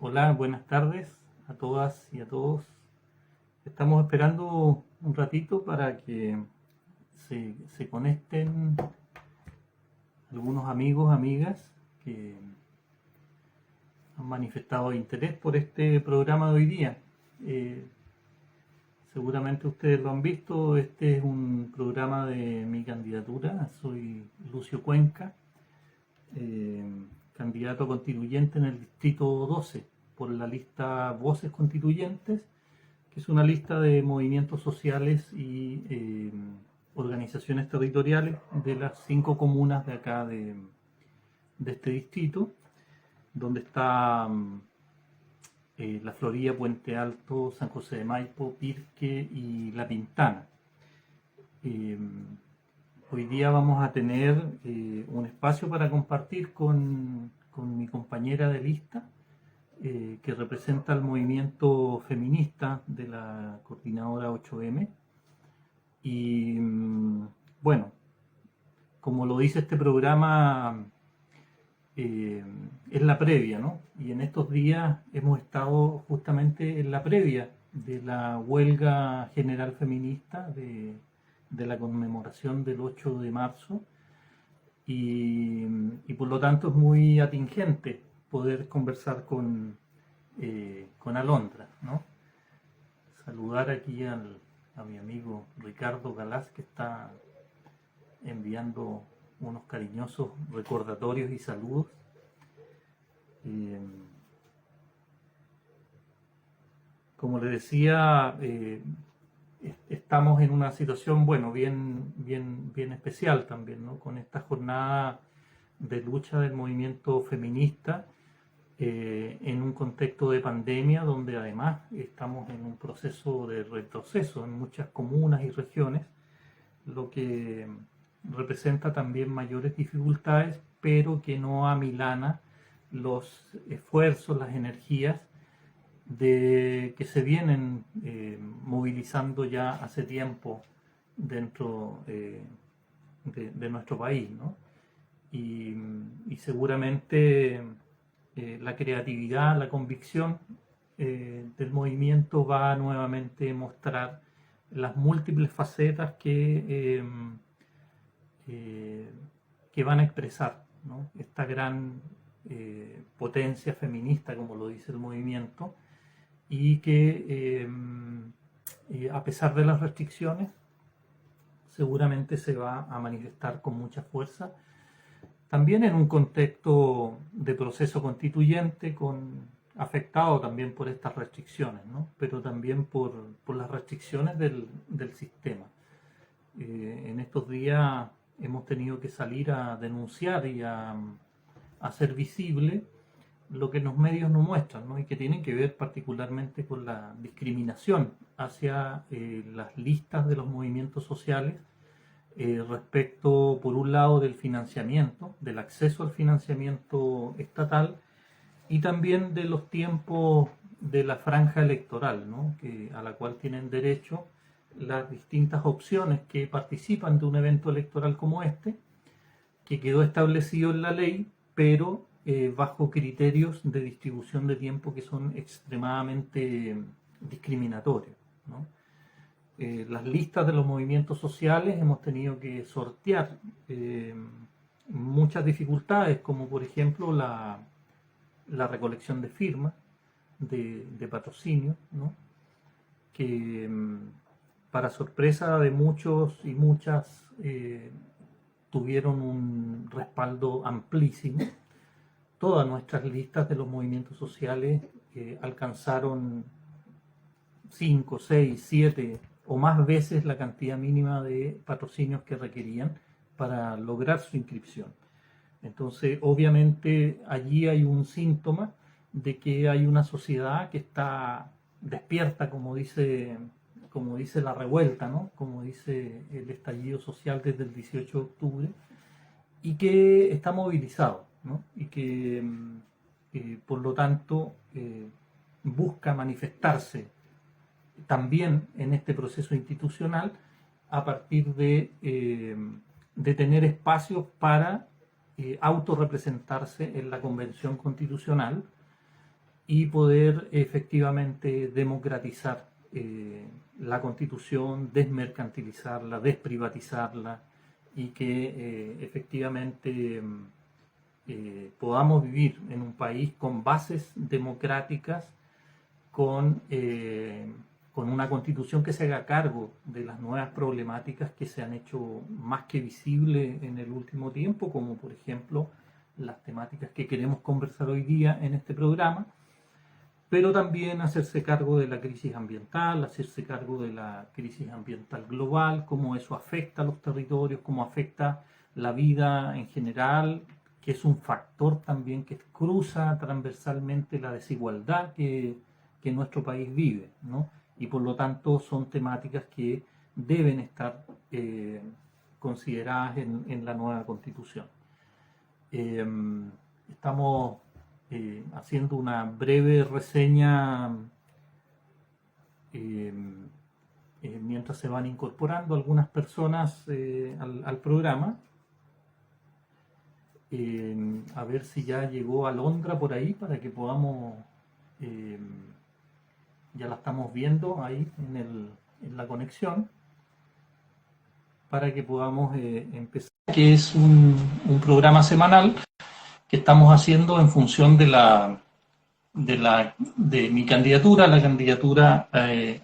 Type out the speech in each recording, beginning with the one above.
Hola, buenas tardes a todas y a todos. Estamos esperando un ratito para que se conecten algunos amigos, amigas que han manifestado interés por este programa de hoy día. Eh, Seguramente ustedes lo han visto, este es un programa de mi candidatura. Soy Lucio Cuenca, eh, candidato constituyente en el distrito 12 por la lista Voces Constituyentes, que es una lista de movimientos sociales y organizaciones territoriales de las 5 comunas de acá de este distrito, donde está La Florida, Puente Alto, San José de Maipo, Pirque y La Pintana. Eh, Hoy día vamos a tener un espacio para compartir con mi compañera de lista, que representa el movimiento feminista de la coordinadora 8M. Y bueno, como lo dice este programa, eh, es la previa, ¿no? Y en estos días hemos estado justamente en la previa de la huelga general feminista de la conmemoración del 8 de marzo y por lo tanto es muy atingente poder conversar con Alondra, ¿no? Saludar aquí a mi amigo Ricardo Galás, que está enviando unos cariñosos recordatorios y saludos. Eh, Como le decía, estamos en una situación, bueno, bien especial también, ¿no? Con esta jornada de lucha del movimiento feminista, en un contexto de pandemia donde además estamos en un proceso de retroceso en muchas comunas y regiones, lo que representa también mayores dificultades, pero que no amilana los esfuerzos, las energías que se vienen movilizando ya hace tiempo dentro de nuestro país, ¿no? Y seguramente la creatividad, la convicción del movimiento va a nuevamente mostrar las múltiples facetas eh, que van a expresar, ¿no? Esta gran potencia feminista, como lo dice el movimiento, y que a pesar de las restricciones seguramente se va a manifestar con mucha fuerza, también en un contexto de proceso constituyente, afectado también por estas restricciones, ¿no? Pero también por las restricciones del sistema. En estos días hemos tenido que salir a denunciar y a hacer visible lo que los medios no muestran, ¿no? Y que tienen que ver particularmente con la discriminación hacia las listas de los movimientos sociales, respecto, por un lado, del financiamiento, del acceso al financiamiento estatal y también de los tiempos de la franja electoral, ¿no? A la cual tienen derecho las distintas opciones que participan de un evento electoral como este, que quedó establecido en la ley, pero bajo criterios de distribución de tiempo que son extremadamente discriminatorios, ¿no? Las listas de los movimientos sociales hemos tenido que sortear muchas dificultades, como por ejemplo la recolección de firmas, de patrocinio, ¿no? Que para sorpresa de muchos y muchas tuvieron un respaldo amplísimo. Todas nuestras listas de los movimientos sociales alcanzaron 5, 6, 7 o más veces la cantidad mínima de patrocinios que requerían para lograr su inscripción. Entonces, obviamente, allí hay un síntoma de que hay una sociedad que está despierta, como dice la revuelta, ¿no? Como dice el estallido social desde el 18 de octubre, y que está movilizado, ¿no? Y que por lo tanto busca manifestarse también en este proceso institucional a partir de tener espacios para autorrepresentarse en la Convención Constitucional y poder efectivamente democratizar la Constitución, desmercantilizarla, desprivatizarla y que efectivamente podamos vivir en un país con bases democráticas, con una constitución que se haga cargo de las nuevas problemáticas que se han hecho más que visibles en el último tiempo, como por ejemplo las temáticas que queremos conversar hoy día en este programa, pero también hacerse cargo de la crisis ambiental, hacerse cargo de la crisis ambiental global, cómo eso afecta a los territorios, cómo afecta la vida en general, que es un factor también que cruza transversalmente la desigualdad que nuestro país vive, ¿no? Y por lo tanto son temáticas que deben estar consideradas en la nueva Constitución. Estamos haciendo una breve reseña mientras se van incorporando algunas personas al programa. A ver si ya llegó Alondra por ahí para que podamos, ya la estamos viendo ahí en la conexión, para que podamos empezar, que es un programa semanal que estamos haciendo en función de mi candidatura, la candidatura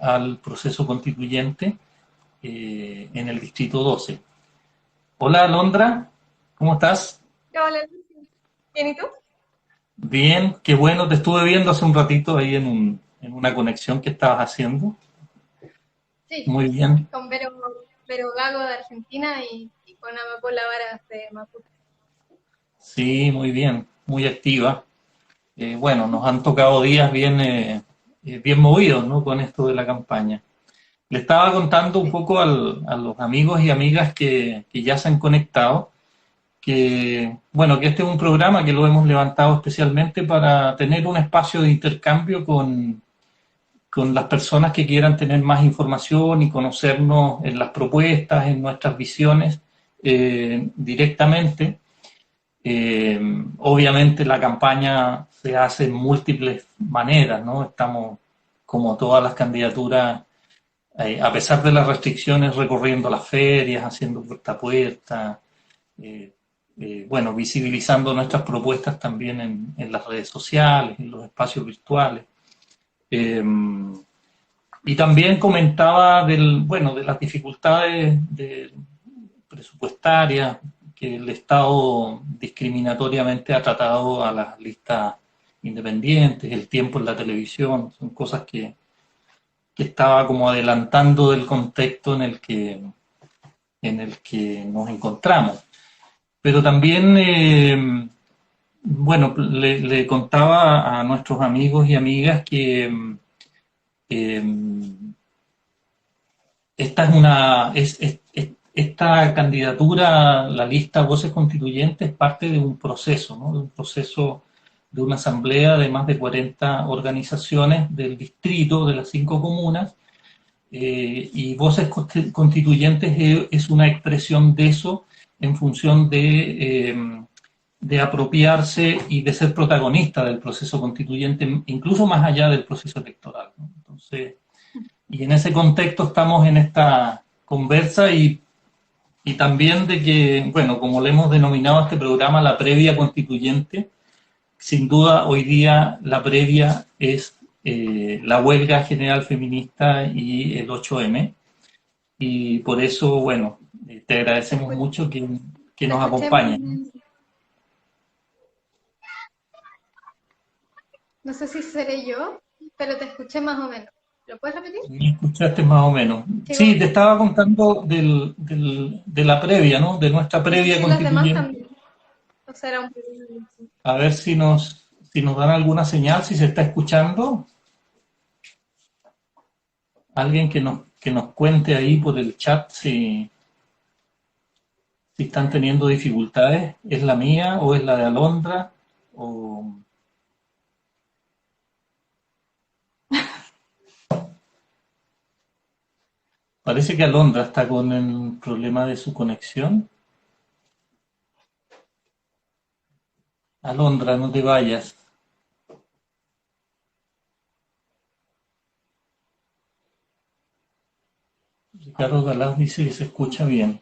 al proceso constituyente en el Distrito 12. Hola Alondra, ¿cómo estás? Hola, ¿bien y tú? Bien, qué bueno, te estuve viendo hace un ratito ahí en una conexión que estabas haciendo. Sí, Muy bien. con Vero Gago de Argentina y con Amapola Varas de Maputo. Sí, muy bien, muy activa. Bueno, nos han tocado días bien movidos, ¿no? Con esto de la campaña. Le estaba contando un Sí. poco a los amigos y amigas que ya se han conectado, bueno, que este es un programa que lo hemos levantado especialmente para tener un espacio de intercambio con las personas que quieran tener más información y conocernos en las propuestas, en nuestras visiones directamente. Obviamente la campaña se hace en múltiples maneras, ¿no? Estamos, como todas las candidaturas, a pesar de las restricciones, recorriendo las ferias, haciendo puerta a puerta, bueno, visibilizando nuestras propuestas también en las redes sociales, en los espacios virtuales. Eh, y también comentaba bueno, de las dificultades presupuestarias que el Estado discriminatoriamente ha tratado a las listas independientes, el tiempo en la televisión, son cosas que estaba como adelantando del contexto en el que nos encontramos. Pero también, bueno, le contaba a nuestros amigos y amigas que eh, esta es esta candidatura, la lista Voces Constituyentes, es parte de un proceso, ¿no? De un proceso de una asamblea de más de 40 organizaciones del distrito, de las 5 comunas, y Voces Constituyentes es una expresión de eso en función de apropiarse y de ser protagonista del proceso constituyente, incluso más allá del proceso electoral, ¿no? Entonces, y en ese contexto estamos en esta conversa y también de que, bueno, como le hemos denominado a este programa, la previa constituyente, sin duda hoy día la previa es la huelga general feminista y el 8M. Y por eso, bueno, te agradecemos Pues, mucho que te nos escuché muy acompañes. bien. No sé si seré yo, pero te escuché más o menos. ¿Lo puedes repetir? ¿Me escuchaste más o menos? Sí, te estaba contando de la previa, ¿no? De nuestra Sí, sí, previa sí, los demás constituyente. también. O sea, era un problema. A ver si nos dan alguna señal, si se está escuchando. Alguien que nos cuente ahí por el chat si están teniendo dificultades. ¿Es la mía o es la de Alondra? O... Parece que Alondra está con el problema de su conexión. Alondra, no te vayas. Ricardo Galaz dice que se escucha bien.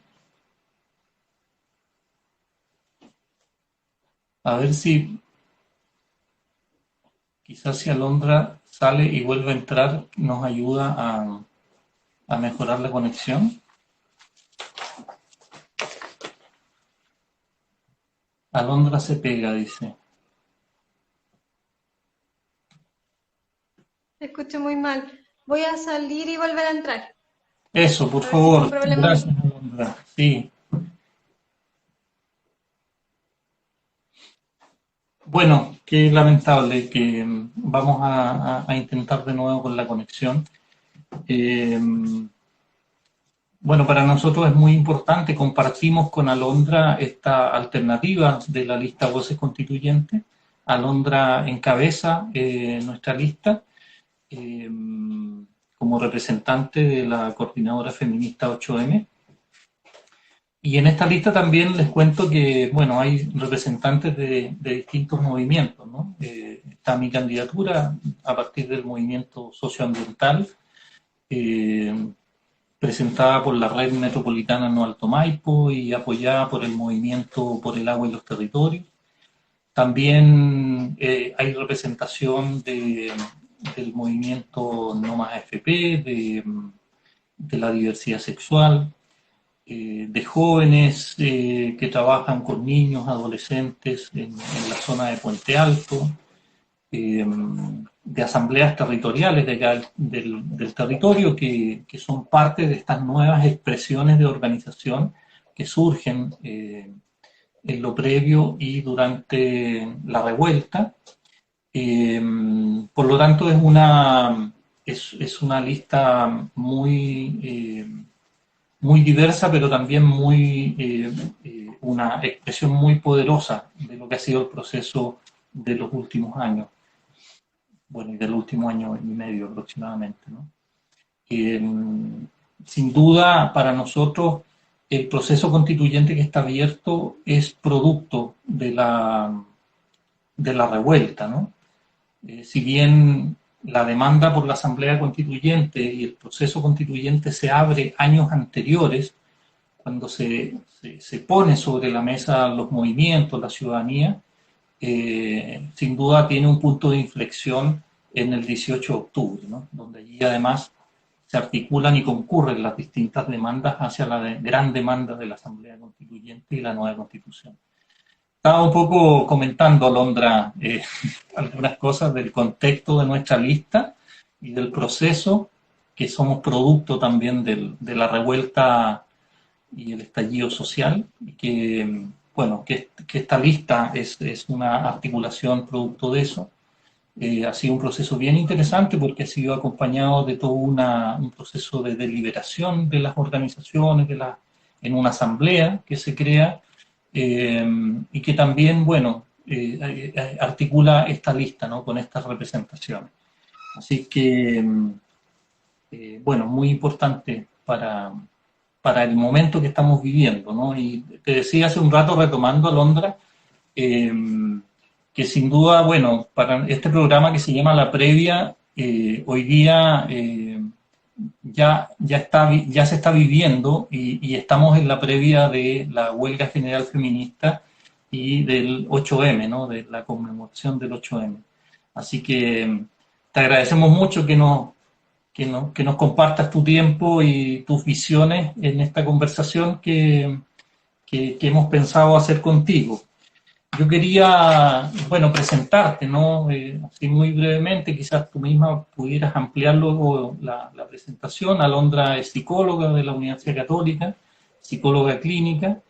A ver si quizás si Alondra sale y vuelve a entrar, nos ayuda a mejorar la conexión. Alondra se pega, dice. Te escucho muy mal. Voy a salir y volver a entrar. Eso, por A ver si es un favor. problema mío. Gracias, Alondra. Sí. Bueno, qué lamentable que vamos a intentar de nuevo con la conexión. Eh, bueno, para nosotros es muy importante, compartimos con Alondra esta alternativa de la lista Voces Constituyentes. Alondra encabeza nuestra lista como representante de la coordinadora feminista 8M. Y en esta lista también les cuento que, bueno, hay representantes de distintos movimientos, ¿no? Está mi candidatura a partir del movimiento socioambiental, presentada por la Red Metropolitana No Alto Maipo y apoyada por el Movimiento por el Agua y los Territorios. También hay representación del movimiento No Más AFP, de la diversidad sexual, de jóvenes que trabajan con niños, adolescentes en la zona de Puente Alto, de asambleas territoriales de acá del territorio que son parte de estas nuevas expresiones de organización que surgen en lo previo y durante la revuelta. Por lo tanto, es una lista muy diversa, pero también una expresión muy poderosa de lo que ha sido el proceso de los últimos años. Bueno, y del último año y medio aproximadamente, ¿no? Sin duda, para nosotros, el proceso constituyente que está abierto es producto de la revuelta, ¿no? Si bien la demanda por la Asamblea Constituyente y el proceso constituyente se abre años anteriores, cuando se pone sobre la mesa los movimientos, la ciudadanía, sin duda tiene un punto de inflexión en el 18 de octubre, ¿no? Donde allí además se articulan y concurren las distintas demandas hacia la gran demanda de la Asamblea Constituyente y la nueva Constitución. Estaba un poco comentando, Alondra, algunas cosas del contexto de nuestra lista y del proceso, que somos producto también de la revuelta y el estallido social, y que, bueno, que esta lista es una articulación producto de eso. Ha sido un proceso bien interesante porque ha sido acompañado de todo un proceso de deliberación de las organizaciones, en una asamblea que se crea, y que también, bueno, articula esta lista, ¿no? Con estas representaciones. Así que, bueno, muy importante para el momento que estamos viviendo, ¿no? Y te decía hace un rato, retomando, Alondra, que sin duda, bueno, para este programa que se llama La Previa, hoy día ya se está viviendo y estamos en la previa de la huelga general feminista y del 8M, ¿no? De la conmemoración del 8M. Así que te agradecemos mucho que nos compartas tu tiempo y tus visiones en esta conversación que hemos pensado hacer contigo. Yo quería, bueno, presentarte, ¿no? Así muy brevemente, quizás tú misma pudieras ampliar luego la presentación. Alondra es psicóloga de la Universidad Católica, psicóloga clínica,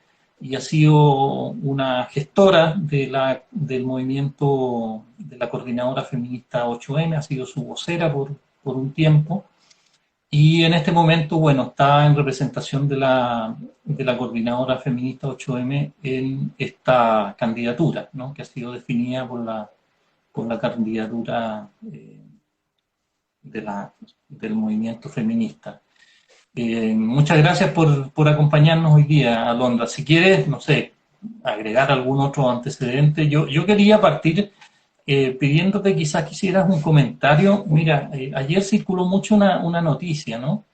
y ha sido una gestora del movimiento de la coordinadora feminista 8M, ha sido su vocera por un tiempo. Y en este momento, bueno, está en representación de la coordinadora feminista 8M en esta candidatura, ¿no? Que ha sido definida por la candidatura del movimiento feminista. Muchas gracias por acompañarnos hoy día, Alondra. Si quieres, no sé, agregar algún otro antecedente. Yo quería partir pidiéndote quizás quisieras un comentario. Mira, ayer circuló mucho una noticia, ¿no?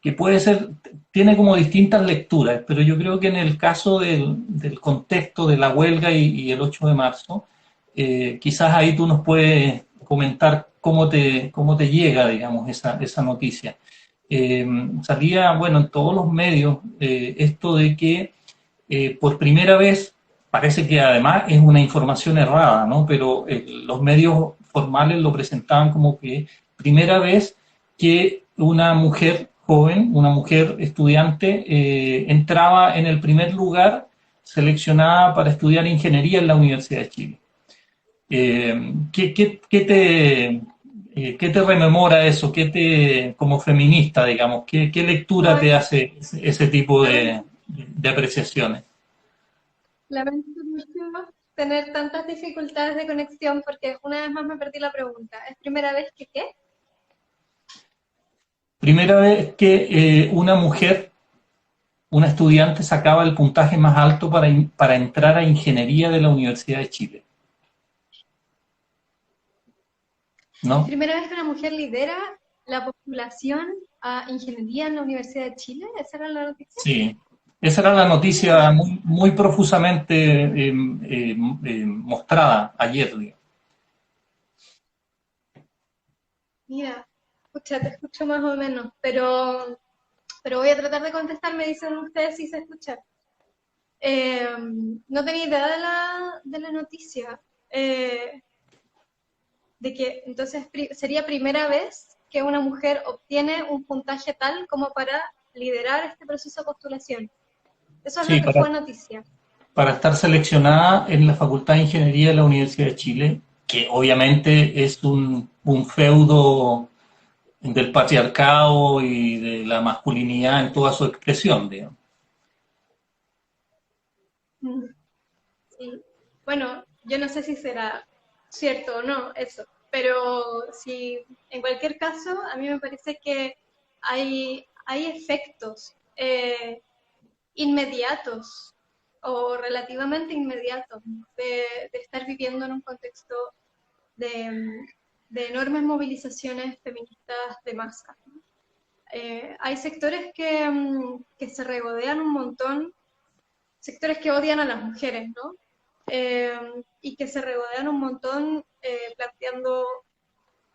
que puede ser, tiene como distintas lecturas, pero yo creo que en el caso del contexto de la huelga y el 8 de marzo, quizás ahí tú nos puedes comentar cómo te llega, digamos, esa noticia. Salía, bueno, en todos los medios esto de que por primera vez, parece que además es una información errada, ¿no? Pero los medios formales lo presentaban como que primera vez que una mujer joven, una mujer estudiante, entraba en el primer lugar seleccionada para estudiar ingeniería en la Universidad de Chile. ¿Qué te rememora eso? Como feminista, digamos, qué lectura Ay, te hace ese tipo lamento, de apreciaciones? lamento mucho tener tantas dificultades de conexión porque una vez más me perdí la pregunta. ¿Es primera vez que qué? Primera vez que una mujer, una estudiante, sacaba el puntaje más alto para entrar a ingeniería de la Universidad de Chile, ¿Es ¿no? primera vez que una mujer lidera la postulación a ingeniería en la Universidad de Chile? ¿Esa era la noticia? Sí. Esa era la noticia Ah, muy profusamente mostrada ayer, digamos. mira, escucha, te escucho más o menos, pero voy a tratar de contestar, me dicen ustedes si se escucha. No tenía idea de la noticia, de que entonces sería primera vez que una mujer obtiene un puntaje tal como para liderar este proceso de postulación. Eso es lo Sí, que fue noticia. para estar seleccionada en la Facultad de Ingeniería de la Universidad de Chile, que obviamente es un feudo del patriarcado y de la masculinidad en toda su expresión, digamos. Mm, sí. Bueno, yo no sé si será cierto o no eso, pero si en cualquier caso, a mí me parece que hay efectos inmediatos o relativamente inmediatos de estar viviendo en un contexto de, de enormes movilizaciones feministas de masa. Hay sectores que se regodean un montón, sectores que odian a las mujeres, ¿no? Y que se regodean un montón planteando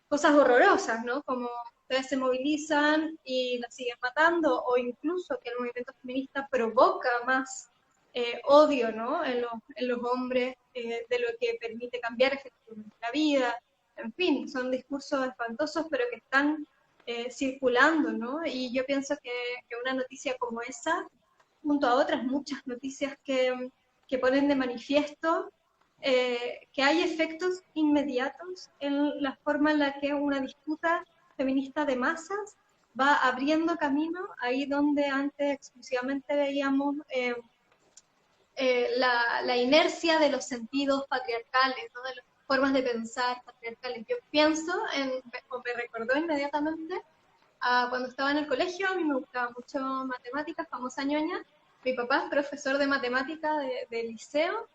cosas horrorosas, ¿no? Como ustedes se movilizan y las siguen matando, o incluso que el movimiento feminista provoca más odio, ¿no? En los hombres de lo que permite cambiar efectivamente la vida. En fin, son discursos espantosos, pero que están circulando, ¿no? Y yo pienso que una noticia como esa, junto a otras muchas noticias que ponen de manifiesto que hay efectos inmediatos en la forma en la que una disputa feminista de masas va abriendo camino ahí donde antes exclusivamente veíamos la inercia de los sentidos patriarcales, ¿no? De las formas de pensar patriarcales. Yo pienso, o me recordó inmediatamente, cuando estaba en el colegio, a mí me gustaba mucho matemáticas, famosa ñoña. Mi papá es profesor de matemática de liceo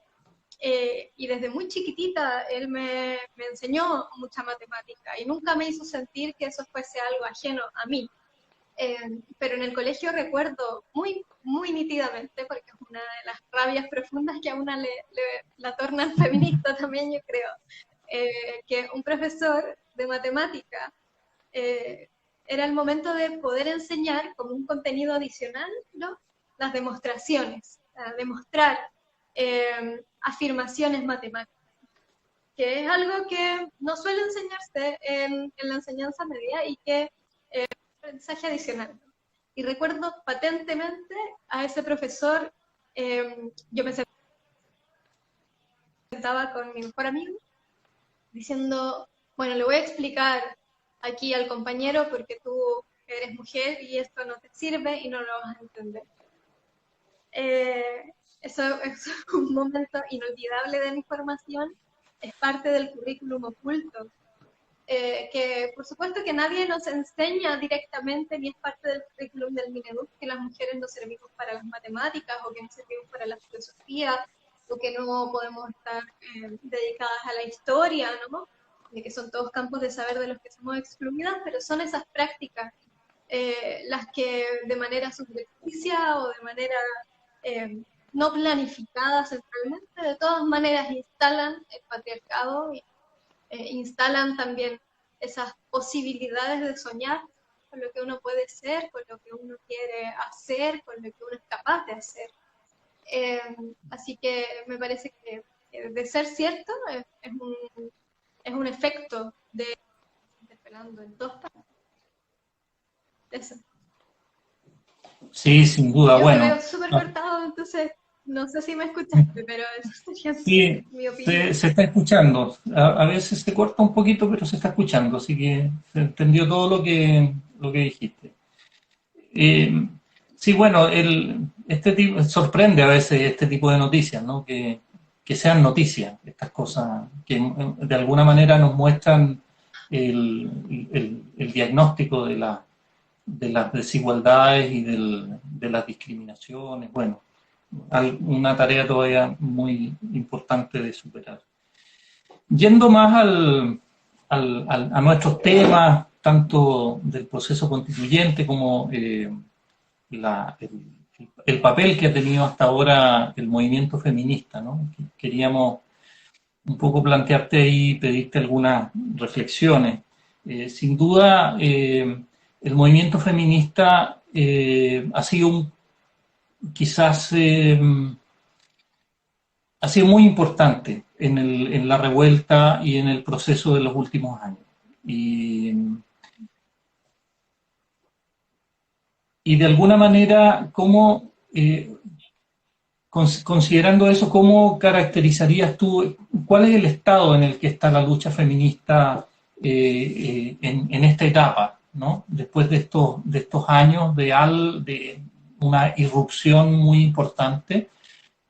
y desde muy chiquitita él me enseñó mucha matemática y nunca me hizo sentir que eso fuese algo ajeno a mí. Pero en el colegio recuerdo muy nítidamente, porque es una de las rabias profundas que a una la tornan feminista también, yo creo, que un profesor de matemática era el momento de poder enseñar como un contenido adicional, ¿no? Las demostraciones, demostrar afirmaciones matemáticas, que es algo que no suele enseñarse en la enseñanza media y que es un aprendizaje adicional. Y recuerdo patentemente a ese profesor, yo me sentaba con mi mejor amigo diciendo, bueno, le voy a explicar aquí al compañero porque tú eres mujer y esto no te sirve y no lo vas a entender. Eso es un momento inolvidable de mi formación, es parte del currículum oculto, que por supuesto que nadie nos enseña directamente ni es parte del currículum del Mineduc que las mujeres no servimos para las matemáticas o que no servimos para la filosofía o que no podemos estar dedicadas a la historia, ¿no? De que son todos campos de saber de los que somos excluidas, pero son esas prácticas las que de manera subrepticia o de manera no planificada centralmente, de todas maneras instalan el patriarcado, instalan también esas posibilidades de soñar con lo que uno puede ser, con lo que uno quiere hacer, con lo que uno es capaz de hacer. Así que me parece que de ser cierto es un efecto de interpelando en dos partes. Eso. Sí, sin duda, Yo me bueno. veo súper cortado, entonces no sé si me escuchaste, pero eso sería Sí, mi opinión. se está escuchando. A veces se corta un poquito, pero se está escuchando, así que se entendió todo lo que dijiste. Eh, sí, bueno, este tipo, sorprende a veces este tipo de noticias, ¿no? Que sean noticias, estas cosas, que de alguna manera nos muestran el diagnóstico de las desigualdades y de las discriminaciones. Bueno, una tarea todavía muy importante de superar. Yendo más a nuestros temas, tanto del proceso constituyente como la, el papel que ha tenido hasta ahora el movimiento feminista, ¿no? Queríamos un poco plantearte ahí, pedirte algunas reflexiones. Sin duda, el movimiento feminista ha sido quizás ha sido muy importante en la revuelta y en el proceso de los últimos años. Y, y de alguna manera, ¿cómo, considerando eso, cómo caracterizarías tú, cuál es el estado en el que está la lucha feminista en esta etapa, ¿no? Después de estos años de una irrupción muy importante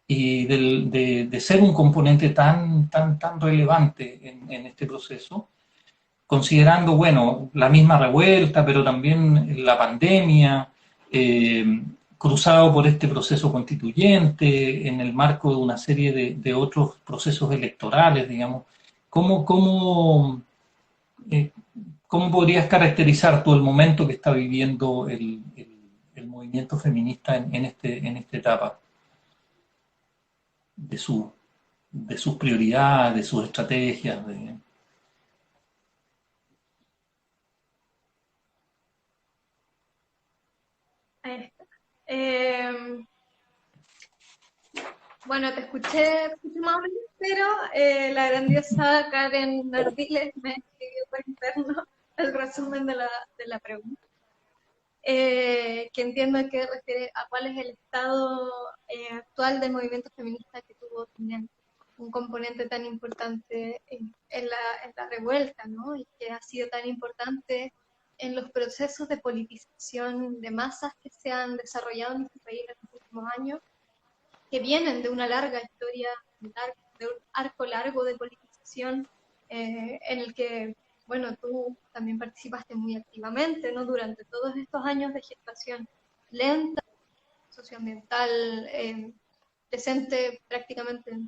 y de ser un componente tan relevante en este proceso, considerando, bueno, la misma revuelta, pero también la pandemia, cruzado por este proceso constituyente, en el marco de una serie de otros procesos electorales, digamos, ¿cómo, cómo, eh, cómo podrías caracterizar tú el momento que está viviendo el movimiento feminista en esta etapa de, de sus prioridades, de sus estrategias? Ahí está. Bueno, te escuché más o menos, pero la grandiosa Karen Ardiles me escribió por interno el resumen de la pregunta, que entiendo que refiere a cuál es el estado actual del movimiento feminista que tuvo también un componente tan importante en la revuelta, ¿no? Y que ha sido tan importante en los procesos de politización de masas que se han desarrollado en nuestro país en los últimos años, que vienen de una larga historia, de un arco largo de politización, en el que, bueno, tú también participaste muy activamente, ¿no? Durante todos estos años de gestación lenta, socioambiental, presente prácticamente en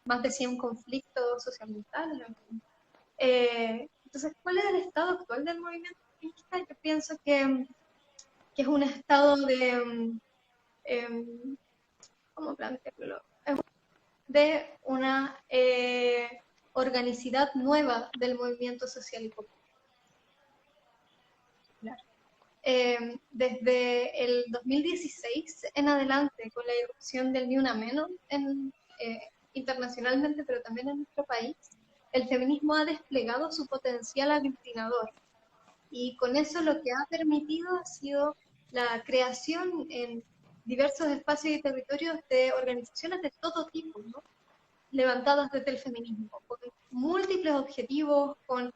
más de 100 conflictos socioambientales. Entonces, ¿cuál es el estado actual del movimiento feminista? Yo pienso que es un estado de, ¿cómo plantearlo? De una organicidad nueva del movimiento social y popular. Desde el 2016 en adelante, con la irrupción del Ni Una Menos internacionalmente, pero también en nuestro país, el feminismo ha desplegado su potencial aglutinador. Y con eso lo que ha permitido ha sido la creación en diversos espacios y territorios de organizaciones de todo tipo, ¿no? Levantadas desde el feminismo, con múltiples objetivos, con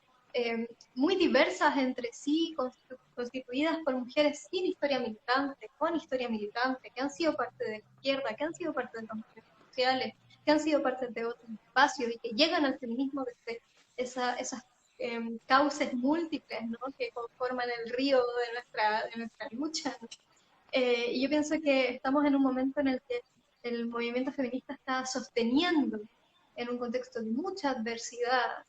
muy diversas entre sí, constituidas por mujeres sin historia militante, con historia militante, que han sido parte de la izquierda, que han sido parte de los movimientos sociales, que han sido parte de otros espacios y que llegan al feminismo desde esas cauces múltiples, ¿no? Que conforman el río de nuestra lucha, ¿no? Y yo pienso que estamos en un momento en el que el movimiento feminista está sosteniendo, en un contexto de mucha adversidad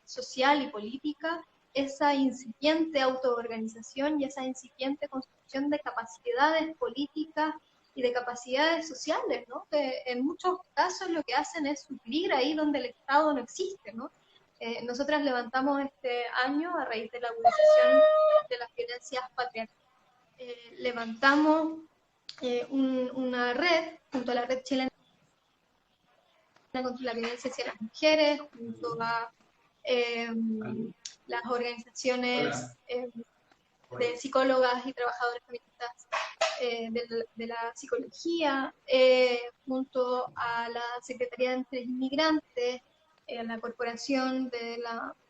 social y política, esa incipiente autoorganización y esa incipiente construcción de capacidades políticas y de capacidades sociales, ¿no? Que en muchos casos lo que hacen es suplir ahí donde el Estado no existe, ¿no? Nosotras levantamos este año, a raíz de la agudización de las violencias patriarcales, levantamos una red junto a la Red Chilena contra la Violencia hacia las Mujeres, junto a las organizaciones de psicólogas y trabajadoras feministas de la psicología, junto a la Secretaría de Mujeres Inmigrantes, la Corporación de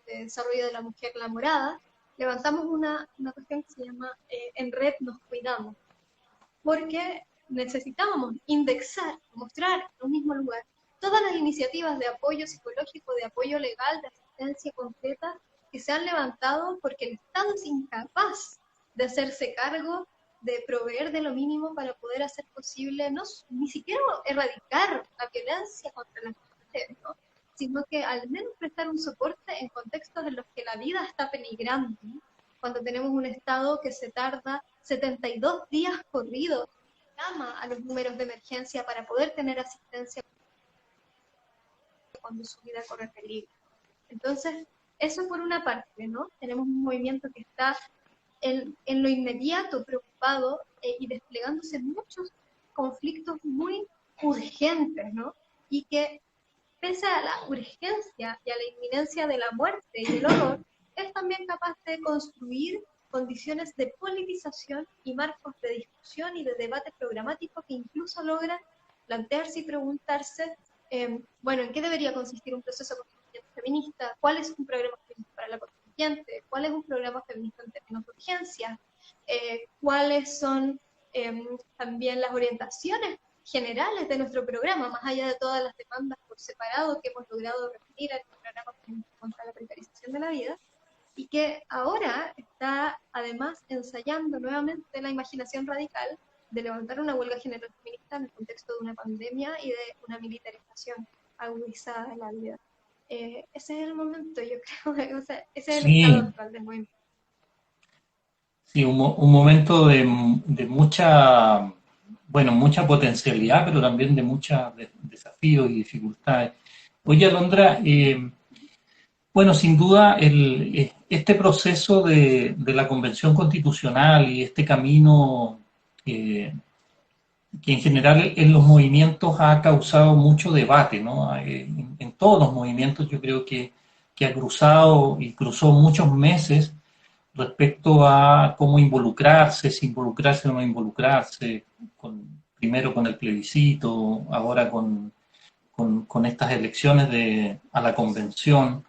Desarrollo de la Mujer La Morada, levantamos una cuestión que se llama En Red Nos Cuidamos, porque necesitábamos indexar, mostrar en un mismo lugar todas las iniciativas de apoyo psicológico, de apoyo legal, de asistencia concreta que se han levantado porque el Estado es incapaz de hacerse cargo de proveer de lo mínimo para poder hacer posible, no, ni siquiera erradicar la violencia contra las mujeres, ¿no? Sino que al menos prestar un soporte en contextos en los que la vida está peligrando, ¿no? Cuando tenemos un Estado que se tarda 72 días corridos, llama a los números de emergencia para poder tener asistencia cuando su vida corre peligro. Entonces, eso por una parte, ¿no? Tenemos un movimiento que está en lo inmediato preocupado y desplegándose muchos conflictos muy urgentes, ¿no? Y que, pese a la urgencia y a la inminencia de la muerte y del horror, es también capaz de construir condiciones de politización y marcos de discusión y de debate programático que incluso logran plantearse y preguntarse, bueno, ¿en qué debería consistir un proceso constituyente feminista? ¿Cuál es un programa feminista para la constituyente? ¿Cuál es un programa feminista en términos de urgencia? ¿Cuáles son también las orientaciones generales de nuestro programa, más allá de todas las demandas por separado que hemos logrado reunir al programa contra la precarización de la vida? Y que ahora está además ensayando nuevamente la imaginación radical de levantar una huelga general feminista en el contexto de una pandemia y de una militarización agudizada de la vida. Ese es el momento, yo creo, o sea, ese es el estado Sí, actual del movimiento. sí, un momento de mucha, bueno, mucha potencialidad, pero también de muchos desafíos y dificultades. Oye, Alondra, bueno, sin duda, este proceso de la Convención Constitucional y este camino que en general en los movimientos ha causado mucho debate, ¿no? En todos los movimientos yo creo que ha cruzado y cruzó muchos meses respecto a cómo involucrarse, si involucrarse o no involucrarse, primero con el plebiscito, ahora con estas elecciones a la convención.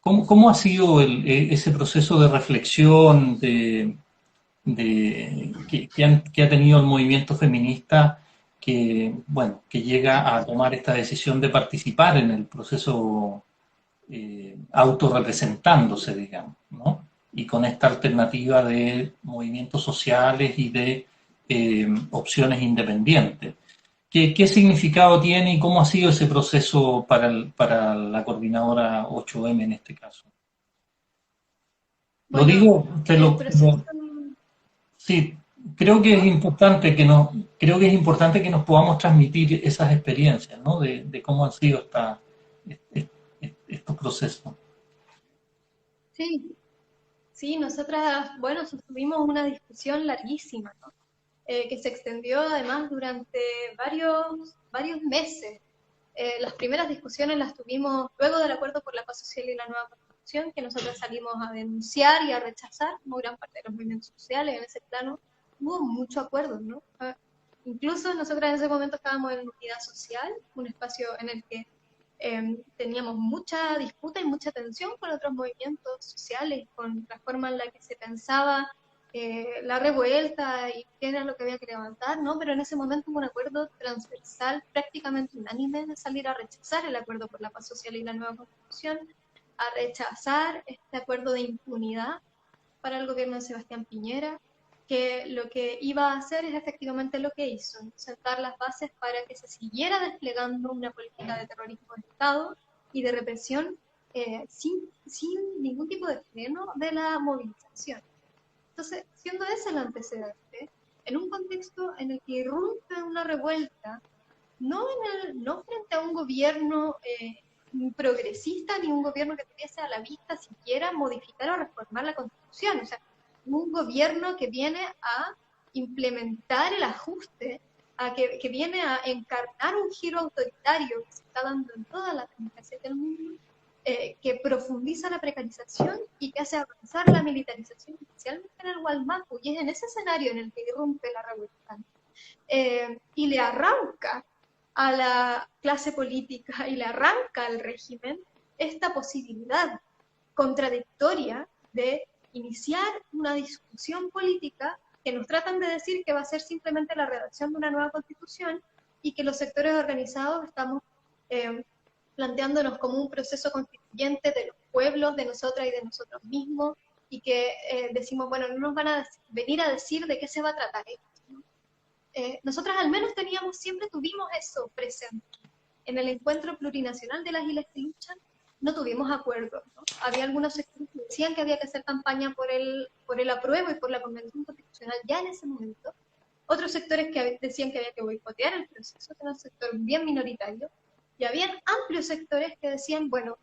¿Cómo ha sido ese proceso de reflexión que ha tenido el movimiento feminista bueno, que llega a tomar esta decisión de participar en el proceso autorrepresentándose, digamos, ¿no? Y con esta alternativa de movimientos sociales y de opciones independientes? ¿Qué significado tiene y cómo ha sido ese proceso para la coordinadora 8M en este caso? Lo Bueno, digo, el proceso, sí, creo que es importante creo que es importante que nos podamos transmitir esas experiencias, ¿no? De cómo han sido estos procesos. sí, sí, nosotras, bueno, sostuvimos una discusión larguísima, ¿no? Que se extendió además durante varios meses. Las primeras discusiones las tuvimos luego del acuerdo por la paz social y la nueva constitución, que nosotros salimos a denunciar y a rechazar, como gran parte de los movimientos sociales en ese plano. Hubo mucho acuerdo, ¿no? Incluso nosotras en ese momento estábamos en unidad social, un espacio en el que teníamos mucha disputa y mucha tensión con otros movimientos sociales, con la forma en la que se pensaba la revuelta y qué era lo que había que levantar, ¿no? Pero en ese momento hubo un acuerdo transversal, prácticamente unánime, de salir a rechazar el acuerdo por la paz social y la nueva constitución, a rechazar este acuerdo de impunidad para el gobierno de Sebastián Piñera, que lo que iba a hacer es efectivamente lo que hizo, sentar las bases para que se siguiera desplegando una política de terrorismo de Estado y de represión sin ningún tipo de freno de la movilización. Entonces, siendo ese el antecedente, en un contexto en el que irrumpe una revuelta, no frente a un gobierno progresista, ni un gobierno que tuviese a la vista siquiera modificar o reformar la Constitución, o sea, un gobierno que viene a implementar el ajuste, que viene a encarnar un giro autoritario que se está dando en todas las democracias del mundo, que profundiza la precarización y que hace avanzar la militarización, especialmente en el Gualmapu, y es en ese escenario en el que irrumpe la revuelta. Y le arranca a la clase política y le arranca al régimen esta posibilidad contradictoria de iniciar una discusión política que nos tratan de decir que va a ser simplemente la redacción de una nueva constitución y que los sectores organizados estamos planteándonos como un proceso constituyente de los pueblos, de nosotras y de nosotros mismos, y que decimos, bueno, no nos van a venir a decir de qué se va a tratar esto, ¿no? Nosotras al menos siempre tuvimos eso presente. En el encuentro plurinacional de las Islas que luchan, no tuvimos acuerdo, ¿no? Había algunos sectores que decían que había que hacer campaña por el apruebo y por la Convención Constitucional ya en ese momento. Otros sectores que decían que había que boicotear el proceso, que era un sector bien minoritario. Y habían amplios sectores que decían, bueno,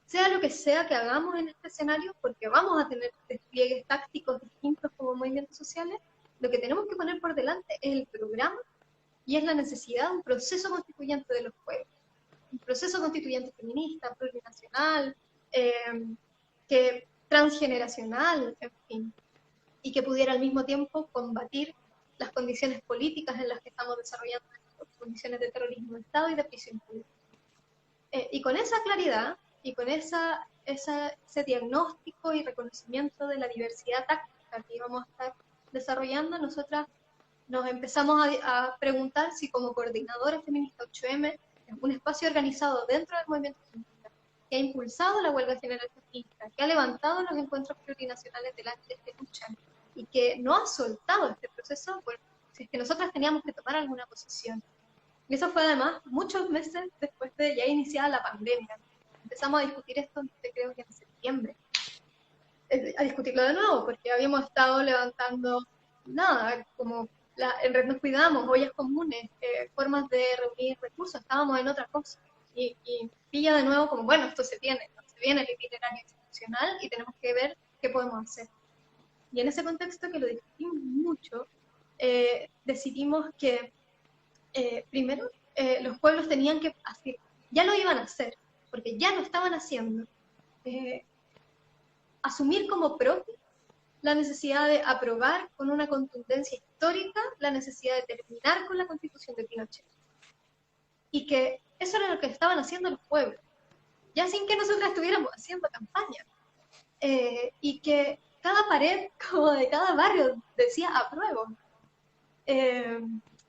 sea lo que sea que hagamos en este escenario, porque vamos a tener despliegues tácticos distintos como movimientos sociales, lo que tenemos que poner por delante es el programa y es la necesidad de un proceso constituyente de los pueblos. Un proceso constituyente feminista, plurinacional, transgeneracional, en fin, y que pudiera al mismo tiempo combatir las condiciones políticas en las que estamos desarrollando estas condiciones de terrorismo de Estado y de prisión política. Y con esa claridad y con ese diagnóstico y reconocimiento de la diversidad táctica que íbamos a estar desarrollando, nosotras nos empezamos a preguntar si como coordinadora feminista 8M, un espacio organizado dentro del movimiento feminista, que ha impulsado la huelga general feminista, que ha levantado los encuentros plurinacionales de las que luchan y que no ha soltado este proceso, bueno, si es que nosotras teníamos que tomar alguna posición. Y eso fue además muchos meses después de ya iniciada la pandemia. Empezamos a discutir esto, creo que en septiembre. A discutirlo de nuevo, porque habíamos estado levantando nada, como en Red Nos Cuidamos, ollas comunes, formas de reunir recursos, estábamos en otra cosa. Y pilla de nuevo como, bueno, esto se viene el itinerario institucional y tenemos que ver qué podemos hacer. Y en ese contexto, que lo discutimos mucho, decidimos que primero los pueblos tenían que hacer, ya lo iban a hacer, porque ya lo estaban haciendo, asumir como propio la necesidad de aprobar con una contundencia histórica la necesidad de terminar con la Constitución de Pinochet. Y que eso era lo que estaban haciendo los pueblos, ya sin que nosotras estuviéramos haciendo campaña. Y que cada pared, como de cada barrio, decía apruebo.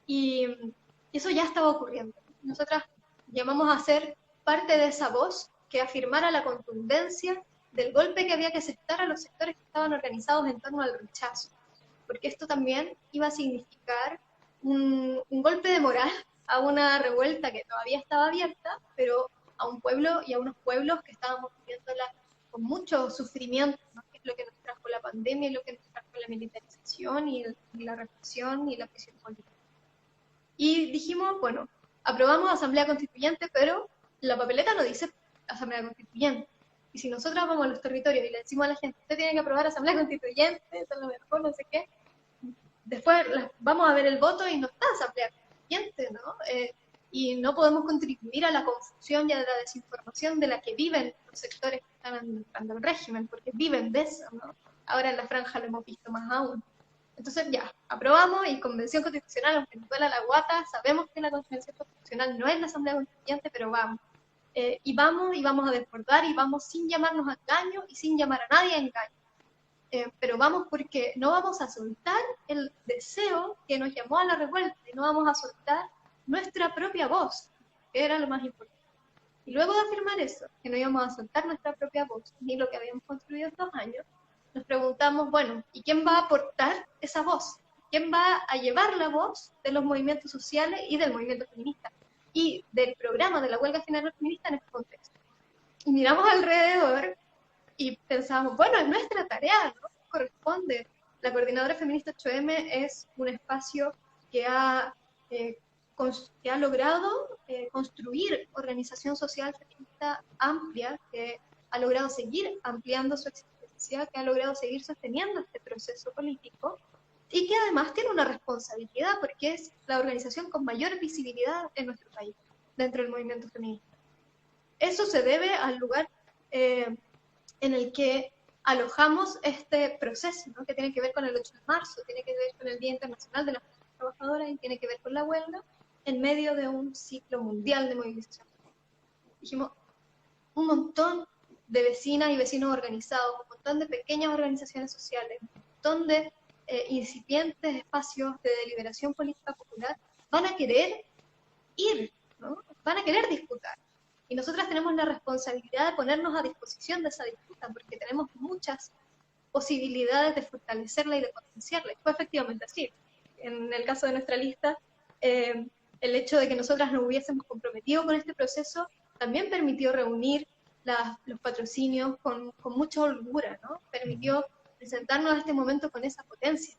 Y eso ya estaba ocurriendo. Nosotras llamamos a ser parte de esa voz que afirmara la contundencia del golpe que había que aceptar a los sectores que estaban organizados en torno al rechazo, porque esto también iba a significar un golpe de moral a una revuelta que todavía estaba abierta, pero a un pueblo y a unos pueblos que estábamos viviéndola con mucho sufrimiento, ¿no? Que es lo que nos trajo la pandemia y lo que nos trajo la militarización y la represión y la prisión política. Y dijimos, bueno, aprobamos Asamblea Constituyente, pero la papeleta no dice Asamblea Constituyente. Y si nosotros vamos a los territorios y le decimos a la gente, usted tiene que aprobar Asamblea Constituyente, eso es lo mejor, no sé qué, después vamos a ver el voto y no está Asamblea Constituyente, ¿no? Y no podemos contribuir a la confusión y a la desinformación de la que viven los sectores que están administrando el régimen, porque viven de eso, ¿no? Ahora en la franja lo hemos visto más aún. Entonces ya, aprobamos y Convención Constitucional, aunque nos duela la guata, sabemos que la Convención Constitucional no es la Asamblea Constituyente, pero vamos. Y vamos a desbordar y vamos sin llamarnos a engaño y sin llamar a nadie a engaño. Pero vamos porque no vamos a soltar el deseo que nos llamó a la revuelta y no vamos a soltar nuestra propia voz, que era lo más importante. Y luego de afirmar eso, que no íbamos a soltar nuestra propia voz ni lo que habíamos construido estos años, nos preguntamos, bueno, ¿y quién va a aportar esa voz? ¿Quién va a llevar la voz de los movimientos sociales y del movimiento feminista? Y del programa de la huelga general feminista en este contexto. Y miramos alrededor y pensamos, bueno, es nuestra tarea, ¿no? Corresponde. La Coordinadora Feminista 8M es un espacio que eh, que ha logrado construir organización social feminista amplia, que ha logrado seguir ampliando su existencia, que ha logrado seguir sosteniendo este proceso político y que además tiene una responsabilidad porque es la organización con mayor visibilidad en nuestro país, dentro del movimiento feminista. Eso se debe al lugar en el que alojamos este proceso, ¿no? Que tiene que ver con el 8 de marzo, tiene que ver con el Día Internacional de las Mujeres Trabajadoras y tiene que ver con la huelga en medio de un ciclo mundial de movilización. Dijimos, un montón de vecinas y vecinos organizados, un montón de pequeñas organizaciones sociales, un montón de incipientes espacios de deliberación política popular van a querer ir, ¿no? Van a querer disputar. Y nosotras tenemos la responsabilidad de ponernos a disposición de esa disputa, porque tenemos muchas posibilidades de fortalecerla y de potenciarla. Y fue efectivamente así. En el caso de nuestra lista, el hecho de que nosotras nos hubiésemos comprometido con este proceso también permitió reunir los patrocinios con mucha holgura, ¿no? Permitió presentarnos a este momento con esa potencia.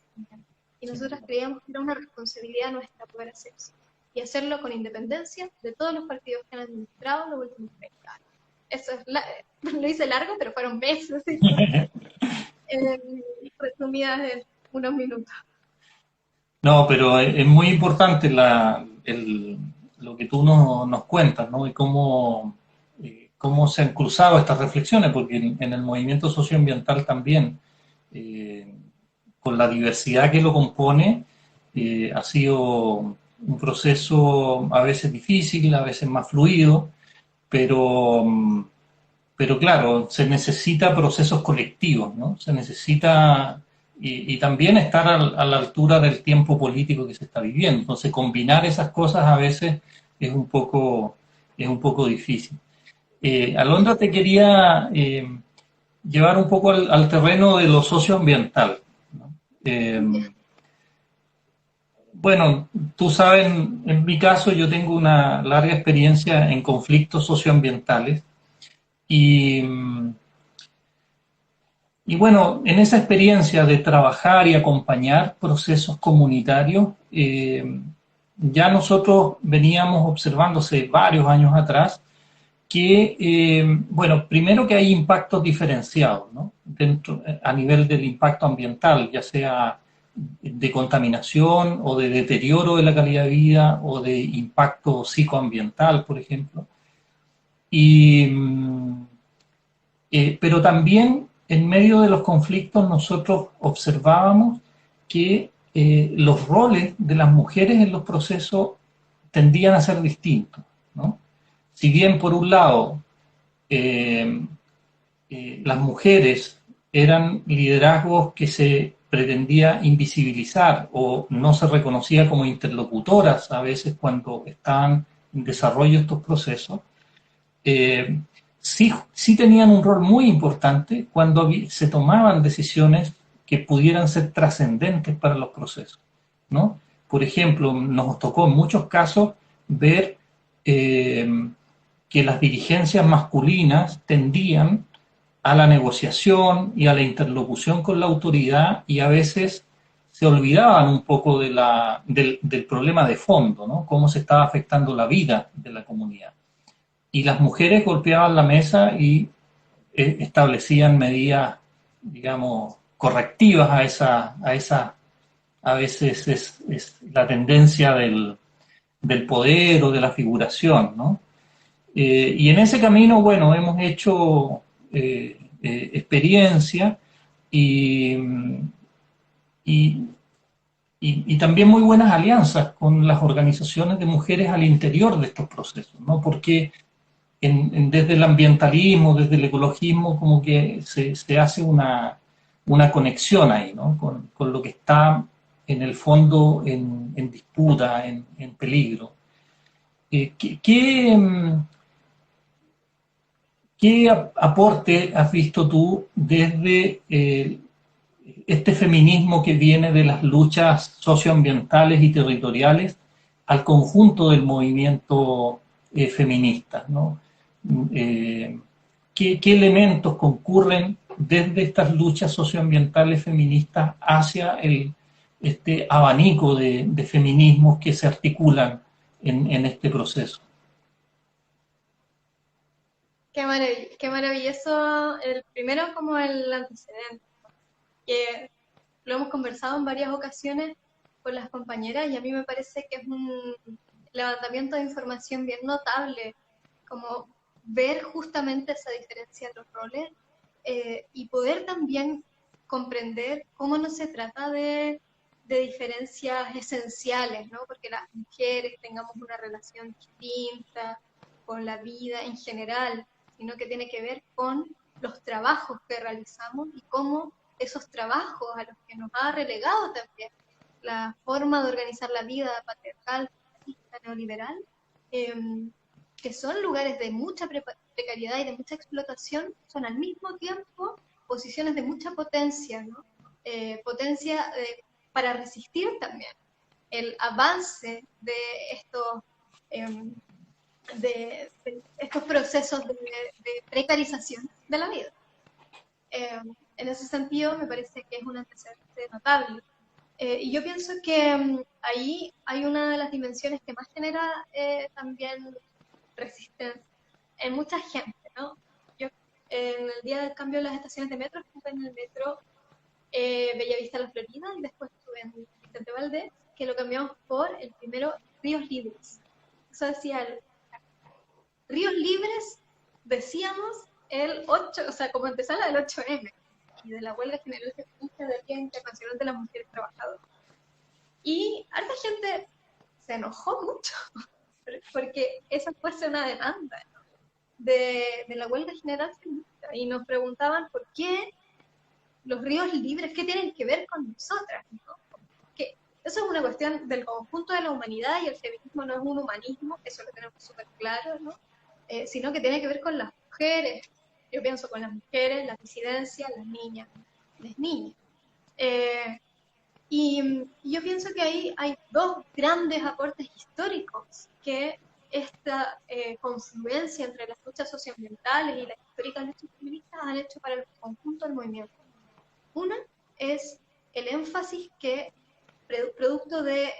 Y nosotras creíamos que era una responsabilidad nuestra poder hacer eso. Y hacerlo con independencia de todos los partidos que han administrado los últimos 30 años. Eso es lo hice largo, pero fueron meses, resumidas en unos minutos. No, pero es muy importante lo que tú nos cuentas, ¿no? Y cómo se han cruzado estas reflexiones, porque en el movimiento socioambiental también, con la diversidad que lo compone, ha sido un proceso a veces difícil, a veces más fluido, pero claro, se necesita procesos colectivos, ¿no? Se necesita, y también estar a la altura del tiempo político que se está viviendo. Entonces, combinar esas cosas a veces es un poco difícil. Alondra, te quería llevar un poco al terreno de lo socioambiental, ¿no? Bueno, tú sabes, en mi caso yo tengo una larga experiencia en conflictos socioambientales y bueno, en esa experiencia de trabajar y acompañar procesos comunitarios, ya nosotros veníamos observando hace varios años atrás que, bueno, primero que hay impactos diferenciados, ¿no? A nivel del impacto ambiental, ya sea de contaminación o de deterioro de la calidad de vida o de impacto psicoambiental, por ejemplo. Pero también en medio de los conflictos nosotros observábamos que los roles de las mujeres en los procesos tendían a ser distintos, ¿no? Si bien por un lado las mujeres eran liderazgos que se pretendía invisibilizar o no se reconocía como interlocutoras a veces cuando estaban en desarrollo estos procesos, sí tenían un rol muy importante cuando se tomaban decisiones que pudieran ser trascendentes para los procesos, ¿no? Por ejemplo, nos tocó en muchos casos ver que las dirigencias masculinas tendían a la negociación y a la interlocución con la autoridad y a veces se olvidaban un poco del problema de fondo, ¿no? Cómo se estaba afectando la vida de la comunidad. Y las mujeres golpeaban la mesa y establecían medidas, digamos, correctivas a veces es la tendencia del poder o de la figuración, ¿no? Y en ese camino, bueno, hemos hecho experiencia y también muy buenas alianzas con las organizaciones de mujeres al interior de estos procesos, ¿no? Porque desde el ambientalismo, desde el ecologismo, como que se hace una conexión ahí, ¿no? Con lo que está en el fondo en disputa, en peligro. ¿Qué aporte has visto tú desde este feminismo que viene de las luchas socioambientales y territoriales al conjunto del movimiento feminista, ¿no? ¿Qué elementos concurren desde estas luchas socioambientales feministas hacia este abanico de feminismos que se articulan en este proceso? Qué maravilloso. El primero como el antecedente, que lo hemos conversado en varias ocasiones con las compañeras y a mí me parece que es un levantamiento de información bien notable, como ver justamente esa diferencia en los roles y poder también comprender cómo no se trata de diferencias esenciales, ¿no? Porque las mujeres tengamos una relación distinta con la vida en general, sino que tiene que ver con los trabajos que realizamos y cómo esos trabajos a los que nos ha relegado también la forma de organizar la vida patriarcal, neoliberal, eh, que son lugares de mucha precariedad y de mucha explotación, son al mismo tiempo posiciones de mucha potencia, ¿no? Potencia para resistir también el avance de estos, eh, de estos procesos de precarización de la vida. En ese sentido, me parece que es un antecedente notable. Y yo pienso que ahí hay una de las dimensiones que más genera también resistencia en mucha gente, ¿no? Yo en el día del cambio de las estaciones de metro estuve en el metro Bellavista La Florida y después estuve en Vicente Valdés, que lo cambiamos por el primero Ríos Libres. Eso decía Ríos Libres, decíamos el 8, o sea, como empezaba el 8M y de la huelga general feminista del Día Internacional de las Mujeres Trabajadoras. Y harta gente se enojó mucho porque esa fuese una demanda, ¿no? de la huelga general feminista y nos preguntaban por qué los ríos libres, qué tienen que ver con nosotras, ¿no? Que eso es una cuestión del conjunto de la humanidad y el feminismo no es un humanismo, eso lo tenemos súper claro, ¿no? Sino que tiene que ver con las mujeres. Yo pienso con las mujeres, las disidencias, las niñas, las niñas. Y yo pienso que ahí hay dos grandes aportes históricos que esta confluencia entre las luchas socioambientales y las históricas luchas feministas han hecho para el conjunto del movimiento. Una es el énfasis que, producto del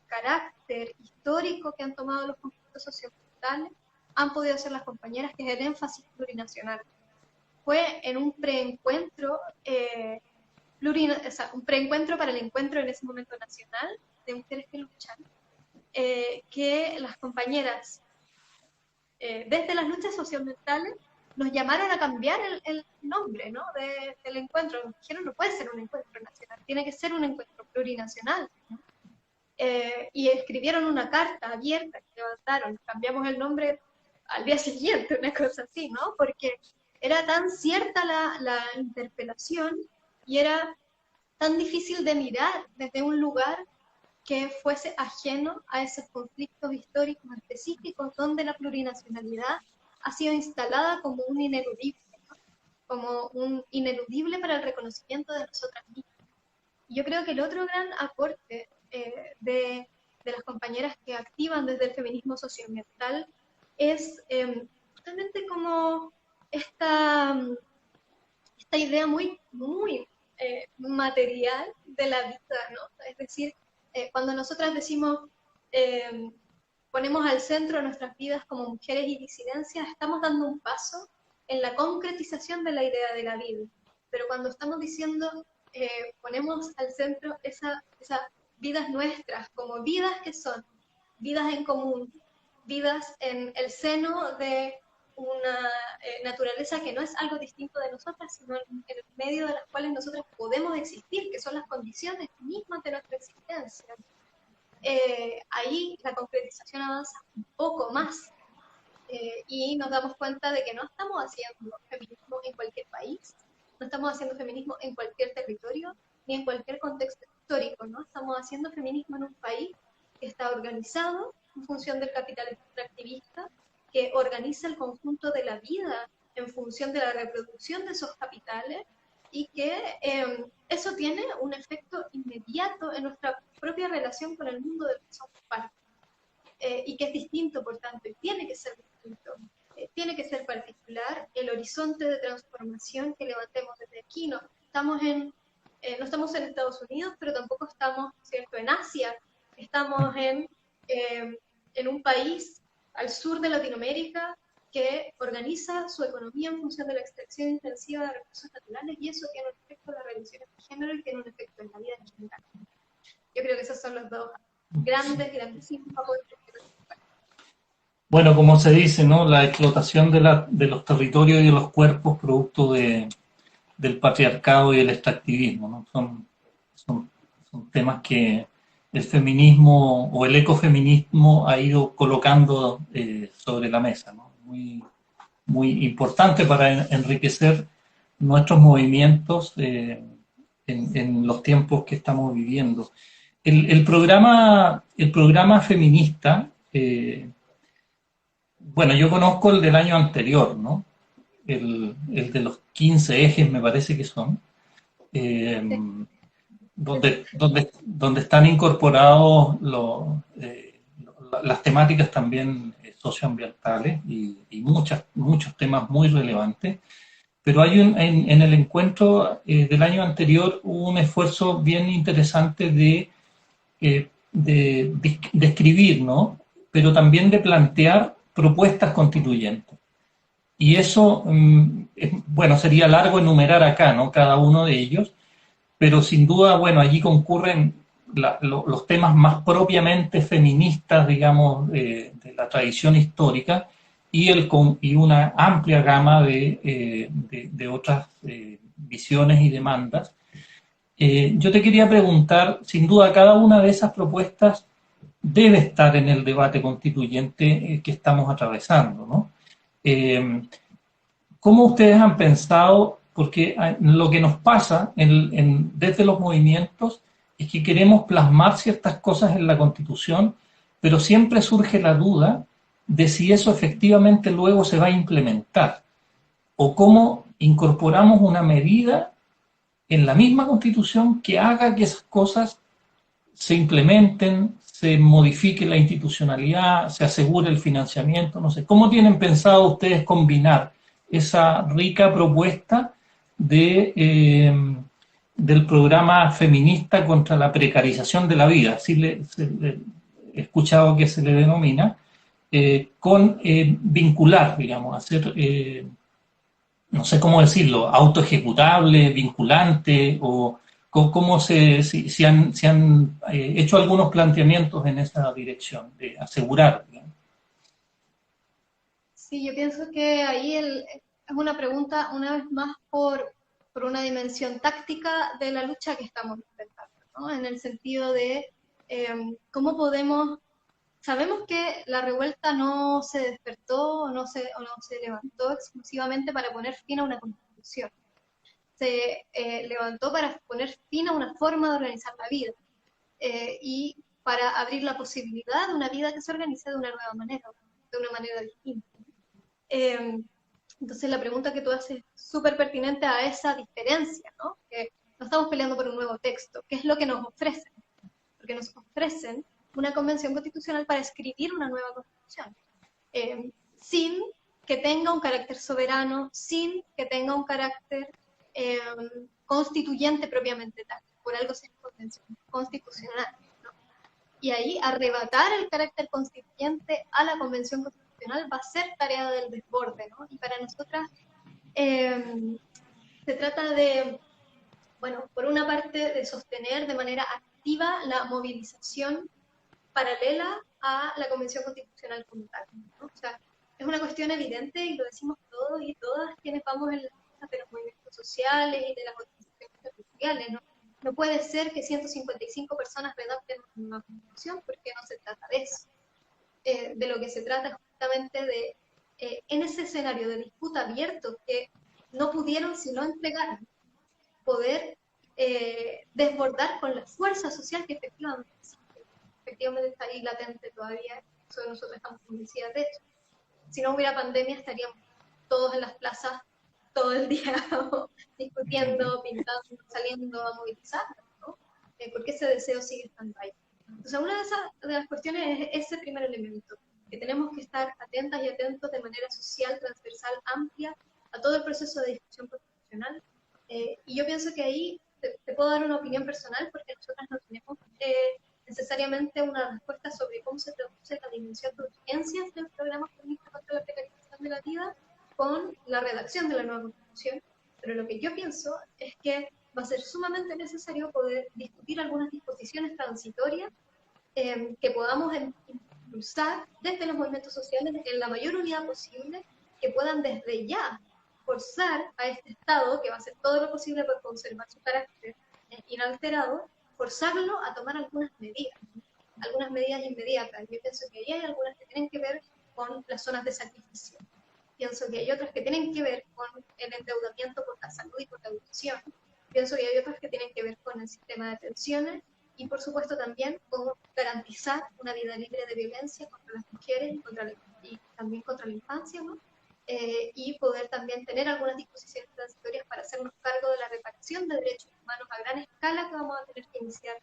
carácter histórico que han tomado los conflictos socioambientales, han podido hacer las compañeras, que es el énfasis plurinacional. Fue en un preencuentro o sea, un preencuentro para el encuentro en ese momento nacional de mujeres que luchan, que las compañeras, desde las luchas socioambientales, nos llamaron a cambiar el nombre, ¿no? del encuentro. Nos dijeron, no puede ser un encuentro nacional, tiene que ser un encuentro plurinacional, ¿no? Y escribieron una carta abierta que levantaron, cambiamos el nombre al día siguiente, una cosa así, ¿no? Porque era tan cierta la interpelación y era tan difícil de mirar desde un lugar que fuese ajeno a esos conflictos históricos específicos donde la plurinacionalidad ha sido instalada como un ineludible, ¿no? Como un ineludible para el reconocimiento de nosotras mismas. Y yo creo que el otro gran aporte de las compañeras que activan desde el feminismo socioambiental es justamente como esta idea muy material de la vida, ¿no? Es decir, cuando nosotras decimos, eh, ponemos al centro nuestras vidas como mujeres y disidencias, estamos dando un paso en la concretización de la idea de la vida. Pero cuando estamos diciendo, ponemos al centro esas vidas nuestras, como vidas que son vidas en común, vidas en el seno de una naturaleza que no es algo distinto de nosotras, sino en el medio de las cuales nosotras podemos existir, que son las condiciones mismas de nuestra existencia. Ahí la concretización avanza un poco más y nos damos cuenta de que no estamos haciendo feminismo en cualquier país, no estamos haciendo feminismo en cualquier territorio, ni en cualquier contexto histórico, ¿no? Estamos haciendo feminismo en un país que está organizado en función del capital extractivista, que organiza el conjunto de la vida en función de la reproducción de esos capitales y que eso tiene un efecto inmediato en nuestra propia relación con el mundo del que somos parte. Y que es distinto, por tanto, y tiene que ser distinto tiene que ser particular el horizonte de transformación que levantemos desde aquí. No estamos en Estados Unidos, pero tampoco estamos, ¿cierto?, en Asia. Estamos en un país al sur de Latinoamérica que organiza su economía en función de la extracción intensiva de recursos naturales, y eso tiene un efecto en las relaciones de género y tiene un efecto en la vida en general. Yo creo que esos son los dos grandísimos aportes. Bueno, como se dice, ¿no? La explotación de los territorios y de los cuerpos producto del patriarcado y el extractivismo, ¿no? Son temas que el feminismo o el ecofeminismo ha ido colocando sobre la mesa, ¿no? Muy importante para enriquecer nuestros movimientos en los tiempos que estamos viviendo. El programa feminista, bueno, yo conozco el del año anterior, ¿no? El de los 15 ejes, me parece que son, eh, donde están incorporados las temáticas también socioambientales y muchos temas muy relevantes. Pero hay en el encuentro del año anterior hubo un esfuerzo bien interesante de escribir, ¿no? Pero también de plantear propuestas constituyentes. Y eso, bueno, sería largo enumerar acá, ¿no? Cada uno de ellos, pero sin duda, bueno, allí concurren los temas más propiamente feministas, digamos, de la tradición histórica y una amplia gama de otras visiones y demandas. Yo te quería preguntar, sin duda, cada una de esas propuestas debe estar en el debate constituyente que estamos atravesando, ¿no? ¿Cómo ustedes han pensado? Porque lo que nos pasa desde los movimientos es que queremos plasmar ciertas cosas en la Constitución, pero siempre surge la duda de si eso efectivamente luego se va a implementar, o cómo incorporamos una medida en la misma Constitución que haga que esas cosas se implementen, se modifique la institucionalidad, se asegure el financiamiento, no sé. ¿Cómo tienen pensado ustedes combinar esa rica propuesta del programa feminista contra la precarización de la vida, así he escuchado que se le denomina, con vincular, digamos, hacer, no sé cómo decirlo, autoejecutable, vinculante, o cómo si han hecho algunos planteamientos en esa dirección, de asegurar, digamos? Sí, yo pienso que ahí es una pregunta, una vez más, por una dimensión táctica de la lucha que estamos enfrentando, ¿no? En el sentido de cómo podemos. Sabemos que la revuelta no se despertó o no se levantó exclusivamente para poner fin a una constitución. Se levantó para poner fin a una forma de organizar la vida y para abrir la posibilidad de una vida que se organice de una nueva manera, de una manera distinta. Entonces la pregunta que tú haces es súper pertinente a esa diferencia, ¿no? Que no estamos peleando por un nuevo texto. ¿Qué es lo que nos ofrecen? Porque nos ofrecen una convención constitucional para escribir una nueva constitución, sin que tenga un carácter soberano, sin que tenga un carácter constituyente propiamente tal. Por algo se llama convención constitucional, ¿no? Y ahí arrebatar el carácter constituyente a la convención constitucional va a ser tarea del desborde, ¿no? Y para nosotras se trata de, bueno, por una parte de sostener de manera activa la movilización paralela a la Convención Constitucional como tal, ¿no? O sea, es una cuestión evidente y lo decimos todos y todas quienes vamos en las cosas de los movimientos sociales y de las organizaciones territoriales, ¿no? No puede ser que 155 personas redacten una constitución, porque no se trata de eso. De lo que se trata es justamente de, en ese escenario de disputa abierto que no pudieron sino entregar, poder desbordar con la fuerza social que efectivamente está ahí latente todavía, nosotros estamos convencidas de eso. Si no hubiera pandemia estaríamos todos en las plazas todo el día discutiendo, pintando, saliendo a movilizar, ¿no? Porque ese deseo sigue estando ahí. Entonces, una de las cuestiones es ese primer elemento. que tenemos que estar atentas y atentos de manera social, transversal, amplia, a todo el proceso de discusión constitucional. Y yo pienso que ahí te puedo dar una opinión personal, porque nosotras no tenemos necesariamente una respuesta sobre cómo se traduce la dimensión de urgencias del programa feminista contra la precarización de la vida con la redacción de la nueva Constitución, pero lo que yo pienso es que va a ser sumamente necesario poder discutir algunas disposiciones transitorias que podamos impulsar desde los movimientos sociales en la mayor unidad posible, que puedan desde ya forzar a este Estado, que va a hacer todo lo posible por conservar su carácter inalterado, forzarlo a tomar algunas medidas inmediatas. Yo pienso que ahí hay algunas que tienen que ver con las zonas de sacrificio. Pienso que hay otras que tienen que ver con el endeudamiento por la salud y por la educación. Pienso que hay otras que tienen que ver con el sistema de pensiones y, por supuesto, también con garantizar una vida libre de violencia contra las mujeres y también contra la infancia, ¿no? Y poder también tener algunas disposiciones transitorias para hacernos cargo de la reparación de derechos humanos a gran escala que vamos a tener que iniciar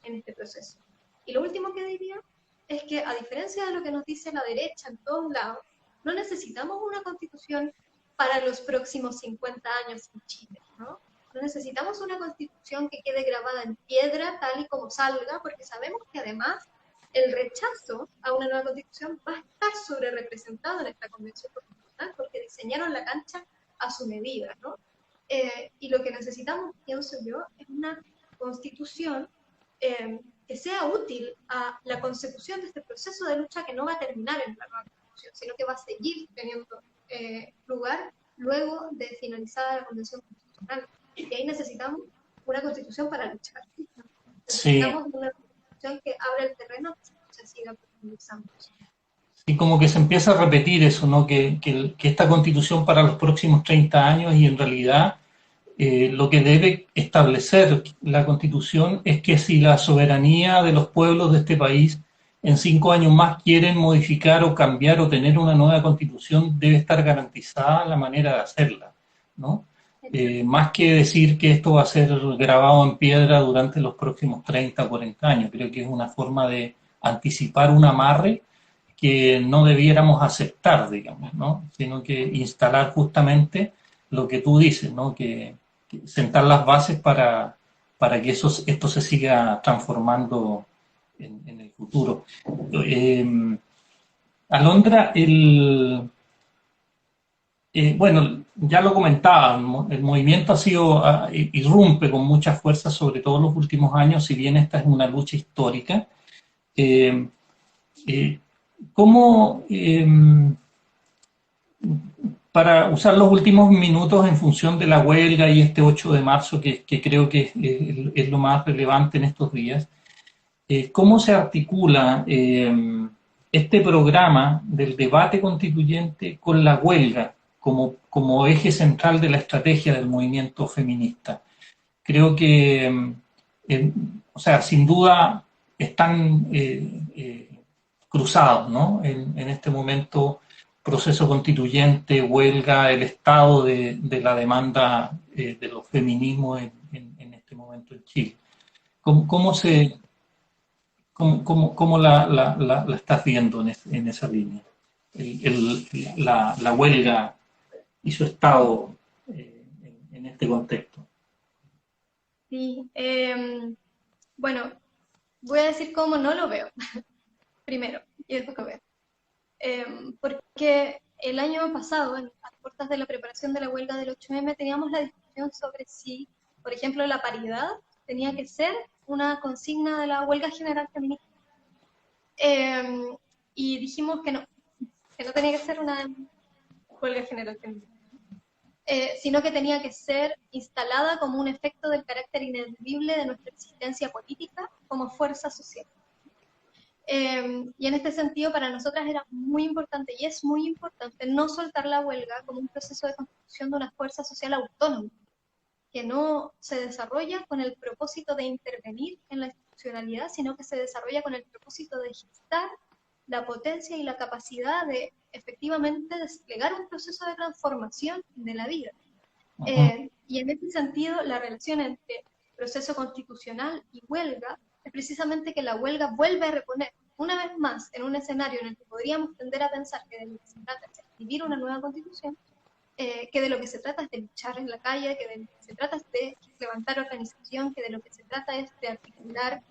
en este proceso. Y lo último que diría es que, a diferencia de lo que nos dice la derecha en todos lados, no necesitamos una constitución para los próximos 50 años en Chile, ¿no? No necesitamos una constitución que quede grabada en piedra tal y como salga, porque sabemos que además el rechazo a una nueva constitución va a estar sobre representado en esta convención constitucional, porque diseñaron la cancha a su medida, ¿no? Y lo que necesitamos, pienso yo, es una constitución que sea útil a la consecución de este proceso de lucha que no va a terminar en la nueva constitución, sino que va a seguir teniendo lugar luego de finalizada la convención constitucional. Y ahí necesitamos una constitución para luchar. Necesitamos una constitución que abra el terreno que se siga profundizando. Y como que se empieza a repetir eso, ¿no? Que esta constitución para los próximos 30 años y en realidad lo que debe establecer la Constitución es que si la soberanía de los pueblos de este país en 5 años más quieren modificar o cambiar o tener una nueva Constitución, debe estar garantizada la manera de hacerla, ¿no? Más que decir que esto va a ser grabado en piedra durante los próximos 30 o 40 años. Creo que es una forma de anticipar un amarre que no debiéramos aceptar, digamos, ¿no? Sino que instalar justamente lo que tú dices, ¿no? Que sentar las bases para que esto se siga transformando en el futuro. Alondra, bueno, ya lo comentaba, el movimiento irrumpe con mucha fuerza, sobre todo en los últimos años, si bien esta es una lucha histórica. ¿Cómo, para usar los últimos minutos en función de la huelga y este 8 de marzo, que creo que es lo más relevante en estos días, cómo se articula este programa del debate constituyente con la huelga como eje central de la estrategia del movimiento feminista? Creo que, o sea, sin duda están cruzados, ¿no? En este momento, proceso constituyente, huelga, el estado de la demanda de los feminismos en este momento en Chile. ¿Cómo la estás viendo en esa línea? La huelga y su estado en este contexto. Sí, bueno, voy a decir cómo no lo veo, primero, y después lo veo. Porque el año pasado, a puertas de la preparación de la huelga del 8M, teníamos la discusión sobre si, por ejemplo, la paridad tenía que ser una consigna de la huelga general feminista. Y dijimos que no tenía que ser una huelga general feminista. Sino que tenía que ser instalada como un efecto del carácter ineludible de nuestra existencia política como fuerza social. Y en este sentido para nosotras era muy importante, y es muy importante, no soltar la huelga como un proceso de constitución de una fuerza social autónoma, que no se desarrolla con el propósito de intervenir en la institucionalidad, sino que se desarrolla con el propósito de gestar la potencia y la capacidad de efectivamente desplegar un proceso de transformación de la vida. Y en ese sentido, la relación entre proceso constitucional y huelga es precisamente que la huelga vuelve a reponer una vez más en un escenario en el que podríamos tender a pensar que de lo que se trata es escribir una nueva constitución, que de lo que se trata es de luchar en la calle, que de lo que se trata es de levantar organización, que de lo que se trata es de articular,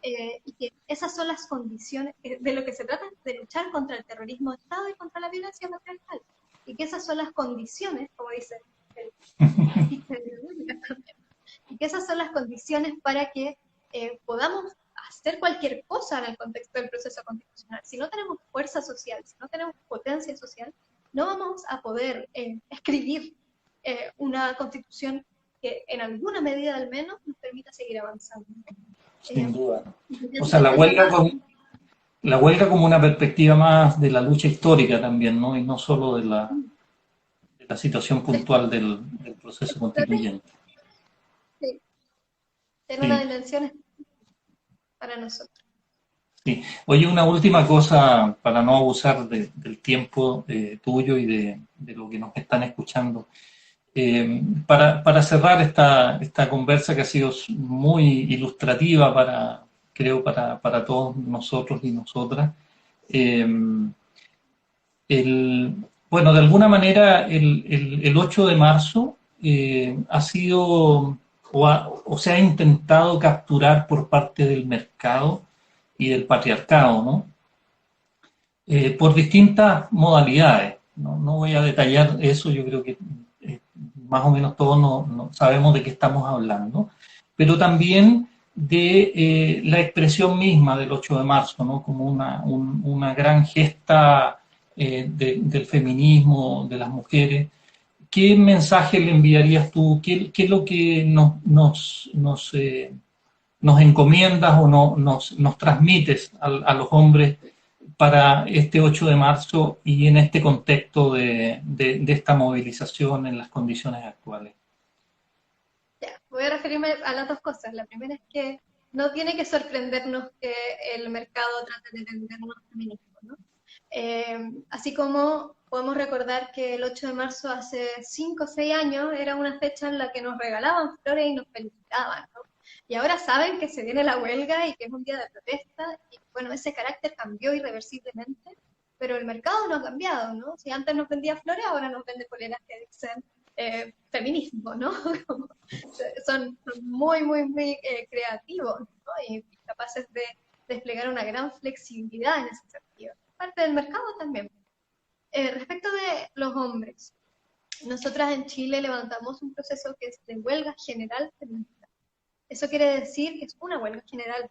y que esas son las condiciones, de lo que se trata es de luchar contra el terrorismo de Estado y contra la violencia patriarcal, y que esas son las condiciones, como dice y que esas son las condiciones para que podamos hacer cualquier cosa en el contexto del proceso constitucional. Si no tenemos fuerza social, si no tenemos potencia social, no vamos a poder escribir una constitución que en alguna medida al menos nos permita seguir avanzando. Sin duda. O sea, la huelga como una perspectiva más de la lucha histórica también, ¿no? Y no solo de la situación puntual del proceso constituyente. Sí, tiene una dimensión para nosotros. Sí. Oye, una última cosa para no abusar del tiempo tuyo y de lo que nos están escuchando. Para cerrar esta conversa que ha sido muy ilustrativa creo para todos nosotros y nosotras, bueno, de alguna manera el 8 de marzo ha sido o se ha intentado capturar por parte del mercado y del patriarcado, ¿no? Por distintas modalidades. No voy a detallar eso, yo creo que más o menos todos no sabemos de qué estamos hablando, pero también de la expresión misma del 8 de marzo, ¿no? Como una gran gesta del feminismo, de las mujeres. ¿Qué mensaje le enviarías tú? ¿Qué es lo que nos encomiendas o nos transmites a los hombres para este 8 de marzo y en este contexto de esta movilización en las condiciones actuales? Ya, voy a referirme a las dos cosas. La primera es que no tiene que sorprendernos que el mercado trate de vendernos feminismo, ¿no? Así como podemos recordar que el 8 de marzo hace 5 o 6 años era una fecha en la que nos regalaban flores y nos felicitaban, ¿no? Y ahora saben que se viene la huelga y que es un día de protesta, y bueno, ese carácter cambió irreversiblemente, pero el mercado no ha cambiado, ¿no? Si antes nos vendía flores, ahora nos vende poleras que dicen feminismo, ¿no? son muy, muy, muy creativos, ¿no? Y capaces de desplegar una gran flexibilidad en ese sentido. Parte del mercado también. Respecto de los hombres, nosotras en Chile levantamos un proceso que es de huelga general feminista. Eso quiere decir que es una huelga general.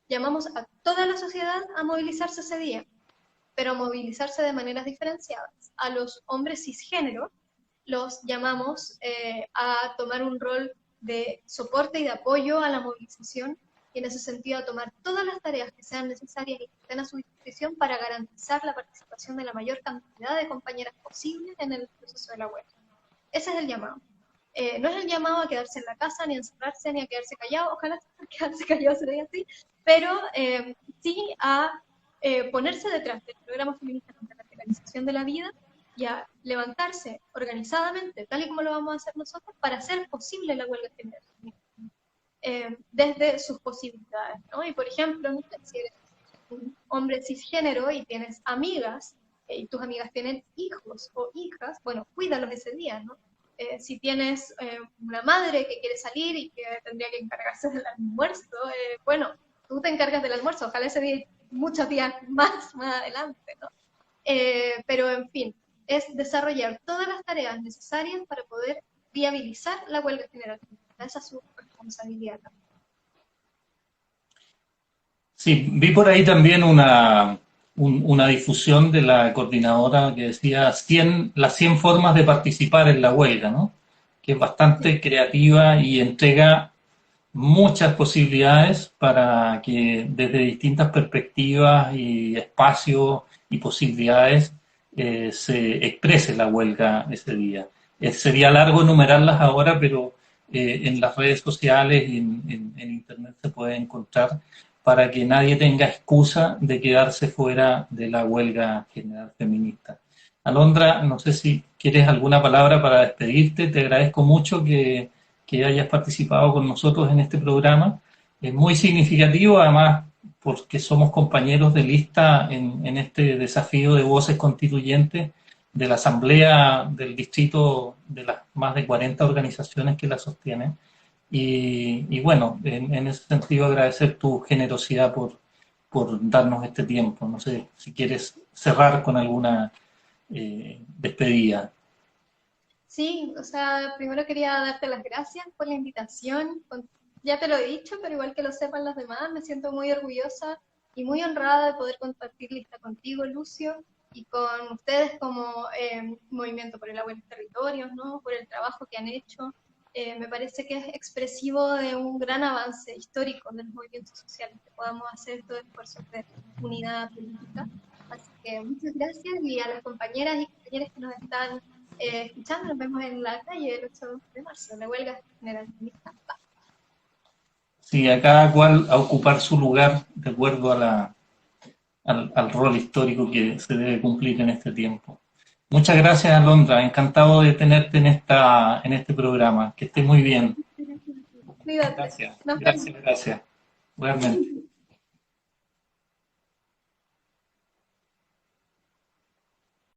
Llamamos a toda la sociedad a movilizarse ese día, pero a movilizarse de maneras diferenciadas. A los hombres cisgénero los llamamos a tomar un rol de soporte y de apoyo a la movilización, y en ese sentido a tomar todas las tareas que sean necesarias y que estén a su disposición para garantizar la participación de la mayor cantidad de compañeras posibles en el proceso de la huelga. Ese es el llamado. No es el llamado a quedarse en la casa, ni a encerrarse, ni a quedarse callado, ojalá quedarse callado sería así, pero sí a ponerse detrás del programa feminista contra la precarización de la vida y a levantarse organizadamente, tal y como lo vamos a hacer nosotros, para hacer posible la huelga general desde sus posibilidades, ¿no? Y por ejemplo, no sé, si eres un hombre cisgénero y tienes amigas, y tus amigas tienen hijos o hijas, bueno, cuídalos ese día, ¿no? Si tienes una madre que quiere salir y que tendría que encargarse del almuerzo, bueno, tú te encargas del almuerzo, ojalá ese día muchos días más adelante, ¿no? Pero en fin, es desarrollar todas las tareas necesarias para poder viabilizar la huelga general. Esa es su responsabilidad. Sí, vi por ahí también una difusión de la coordinadora que decía las 100 formas de participar en la huelga, ¿no? Que es bastante creativa y entrega muchas posibilidades para que desde distintas perspectivas y espacios y posibilidades se exprese la huelga ese día. Sería largo enumerarlas ahora, pero en las redes sociales y en internet se puede encontrar para que nadie tenga excusa de quedarse fuera de la huelga general feminista. Alondra, no sé si quieres alguna palabra para despedirte. Te agradezco mucho que hayas participado con nosotros en este programa. Es muy significativo, además porque somos compañeros de lista en este desafío de voces constituyentes de la Asamblea del Distrito, de las más de 40 organizaciones que la sostienen. Y bueno, en ese sentido agradecer tu generosidad por darnos este tiempo. No sé si quieres cerrar con alguna despedida. Sí, o sea, primero quería darte las gracias por la invitación. Ya te lo he dicho, pero igual que lo sepan los demás, me siento muy orgullosa y muy honrada de poder compartir lista contigo, Lucio, y con ustedes como Movimiento por el Agua en los Territorios, ¿no? Por el trabajo que han hecho. Me parece que es expresivo de un gran avance histórico de los movimientos sociales, que podamos hacer estos esfuerzos de unidad política. Así que muchas gracias, y a las compañeras y compañeros que nos están escuchando, nos vemos en la calle el 8 de marzo, la huelga general. Sí, a cada cual a ocupar su lugar de acuerdo a al rol histórico que se debe cumplir en este tiempo. Muchas gracias, Alondra. Encantado de tenerte en este programa. Que estés muy bien. Cuídate. Gracias, Nos vemos. gracias, gracias. Realmente.